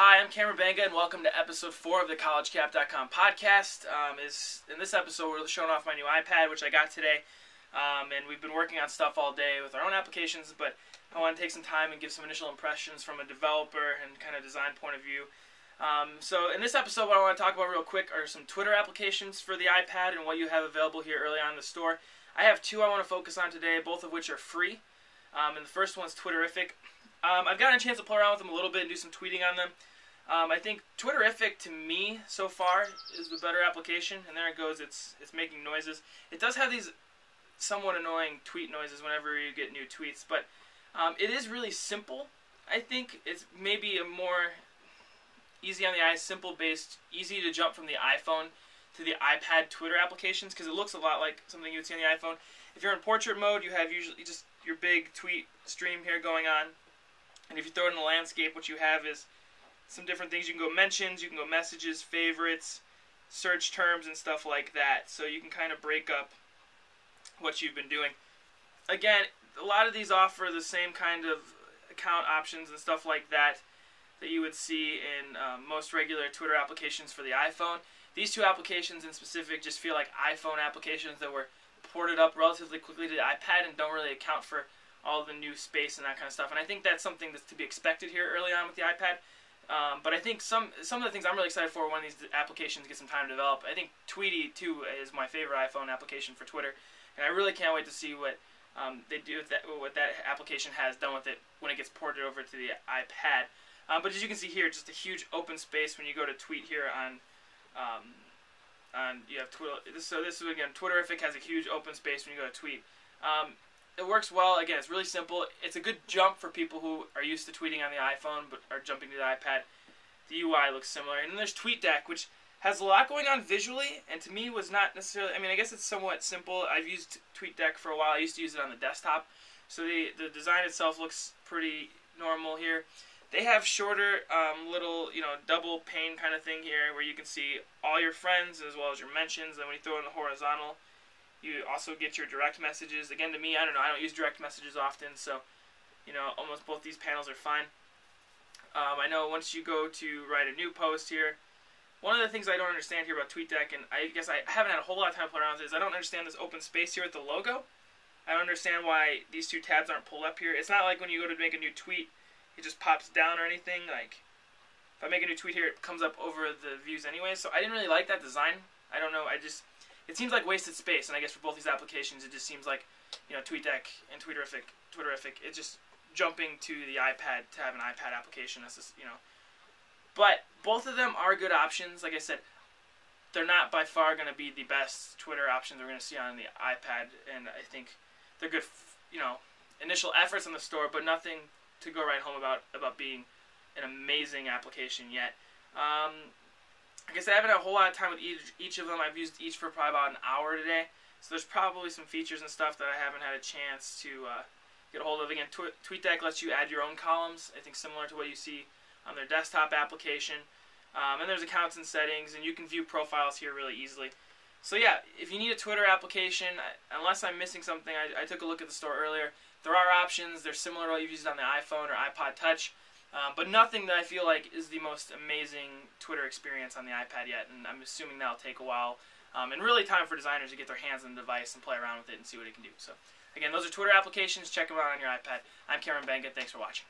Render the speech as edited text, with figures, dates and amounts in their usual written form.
Hi, I'm Cameron Banga, and welcome to episode 4 of the CKAcast podcast. In this episode, we're showing off my new iPad, which I got today, and we've been working on stuff all day with our own applications, but I want to take some time and give some initial impressions from a developer and kind of design point of view. So in this episode, what I want to talk about real quick are some Twitter applications for the iPad and what you have available here early on in the store. I have two I want to focus on today, both of which are free, and the first one's Twitterific. I've gotten a chance to play around with them a little bit and do some tweeting on them. I think Twitterific, to me, so far, is the better application. And there it goes. It's making noises. It does have these somewhat annoying tweet noises whenever you get new tweets. But it is really simple. I think it's maybe a more easy on the eye, simple-based, easy to jump from the iPhone to the iPad Twitter applications, because it looks a lot like something you would see on the iPhone. If you're in portrait mode, you have usually just your big tweet stream here going on. And if you throw it in the landscape, what you have is some different things. You can go mentions, you can go messages, favorites, search terms, and stuff like that. So you can kind of break up what you've been doing. Again, a lot of these offer the same kind of account options and stuff like that that you would see in most regular Twitter applications for the iPhone. These two applications in specific just feel like iPhone applications that were ported up relatively quickly to the iPad and don't really account for all the new space and that kind of stuff. And I think that's something that's to be expected here early on with the iPad. But I think some of the things I'm really excited for when these applications get some time to develop. I think Tweety, too, is my favorite iPhone application for Twitter. And I really can't wait to see what they do with that, what that application has done with it when it gets ported over to the iPad. But as you can see here, just a huge open space when you go to tweet here on you have Twitter. So this is, again, Twitterific has a huge open space when you go to tweet. It works well. Again, it's really simple. It's a good jump for people who are used to tweeting on the iPhone but are jumping to the iPad. The UI looks similar. And then there's TweetDeck, which has a lot going on visually, and to me was not necessarily... I mean, I guess it's somewhat simple. I've used TweetDeck for a while. I used to use it on the desktop. So the design itself looks pretty normal here. They have shorter little, double pane kind of thing here where you can see all your friends as well as your mentions. And when you throw in the horizontal, you also get your direct messages. Again, to me, I don't know, I don't use direct messages often, so, almost both these panels are fine. I know once you go to write a new post here, one of the things I don't understand here about TweetDeck, and I guess I haven't had a whole lot of time to play around with it, is I don't understand this open space here with the logo. I don't understand why these two tabs aren't pulled up here. It's not like when you go to make a new tweet, it just pops down or anything. Like, if I make a new tweet here, it comes up over the views anyway, so I didn't really like that design. I don't know, it seems like wasted space, and I guess for both these applications, it just seems like, TweetDeck and Twitterific, it's just jumping to the iPad to have an iPad application. That's just, But both of them are good options. Like I said, they're not by far going to be the best Twitter options we're going to see on the iPad, and I think they're good, initial efforts on the store, but nothing to go right home about being an amazing application yet. Like I said, I haven't had a whole lot of time with each of them. I've used each for probably about an hour today. So there's probably some features and stuff that I haven't had a chance to get a hold of. Again, TweetDeck lets you add your own columns, I think similar to what you see on their desktop application. And there's accounts and settings, and you can view profiles here really easily. So yeah, if you need a Twitter application, unless I'm missing something, I took a look at the store earlier. There are options. They're similar to what you've used on the iPhone or iPod Touch. But nothing that I feel like is the most amazing Twitter experience on the iPad yet, and I'm assuming that'll take a while. And really time for designers to get their hands on the device and play around with it and see what it can do. So, again, those are Twitter applications. Check them out on your iPad. I'm Cameron Banga. Thanks for watching.